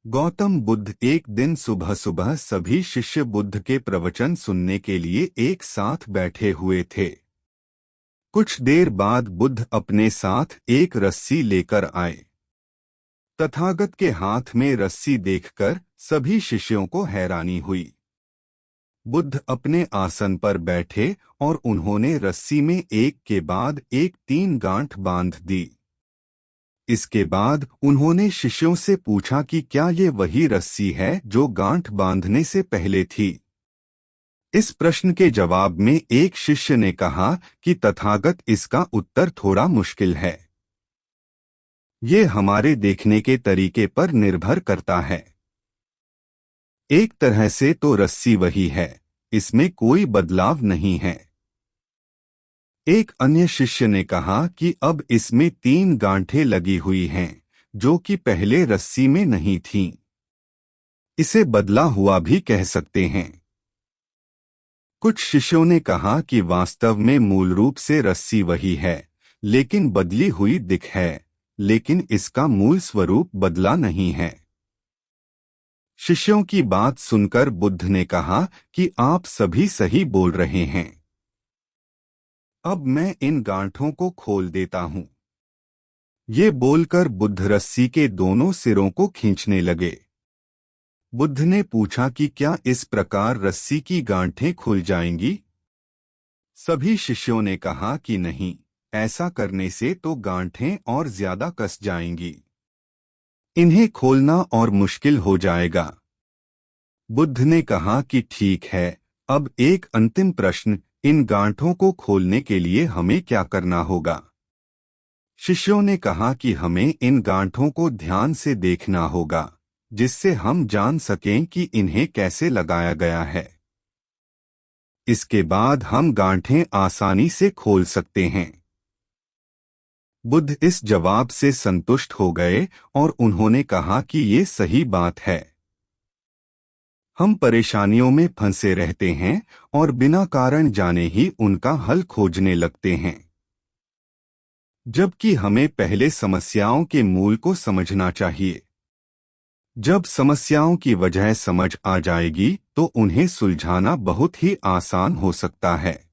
गौतम बुद्ध एक दिन सुबह सुबह सभी शिष्य बुद्ध के प्रवचन सुनने के लिए एक साथ बैठे हुए थे। कुछ देर बाद बुद्ध अपने साथ एक रस्सी लेकर आए। तथागत के हाथ में रस्सी देखकर सभी शिष्यों को हैरानी हुई। बुद्ध अपने आसन पर बैठे और उन्होंने रस्सी में एक के बाद एक 3 गांठ बांध दी। इसके बाद उन्होंने शिष्यों से पूछा कि क्या ये वही रस्सी है जो गांठ बांधने से पहले थी। इस प्रश्न के जवाब में एक शिष्य ने कहा कि तथागत, इसका उत्तर थोड़ा मुश्किल है। ये हमारे देखने के तरीके पर निर्भर करता है। एक तरह से तो रस्सी वही है, इसमें कोई बदलाव नहीं है। एक अन्य शिष्य ने कहा कि अब इसमें 3 गांठें लगी हुई हैं, जो कि पहले रस्सी में नहीं थीं। इसे बदला हुआ भी कह सकते हैं। कुछ शिष्यों ने कहा कि वास्तव में मूल रूप से रस्सी वही है, लेकिन बदली हुई दिख है, लेकिन इसका मूल स्वरूप बदला नहीं है। शिष्यों की बात सुनकर बुद्ध ने कहा कि आप सभी सही बोल रहे हैं। अब मैं इन गांठों को खोल देता हूं। ये बोलकर बुद्ध रस्सी के दोनों सिरों को खींचने लगे। बुद्ध ने पूछा कि क्या इस प्रकार रस्सी की गांठें खुल जाएंगी? सभी शिष्यों ने कहा कि नहीं, ऐसा करने से तो गांठें और ज्यादा कस जाएंगी। इन्हें खोलना और मुश्किल हो जाएगा। बुद्ध ने कहा कि ठीक है, अब एक अंतिम प्रश्न, इन गांठों को खोलने के लिए हमें क्या करना होगा? शिष्यों ने कहा कि हमें इन गांठों को ध्यान से देखना होगा, जिससे हम जान सकें कि इन्हें कैसे लगाया गया है। इसके बाद हम गांठें आसानी से खोल सकते हैं। बुद्ध इस जवाब से संतुष्ट हो गए और उन्होंने कहा कि ये सही बात है। हम परेशानियों में फंसे रहते हैं और बिना कारण जाने ही उनका हल खोजने लगते हैं, जबकि हमें पहले समस्याओं के मूल को समझना चाहिए। जब समस्याओं की वजह समझ आ जाएगी तो उन्हें सुलझाना बहुत ही आसान हो सकता है।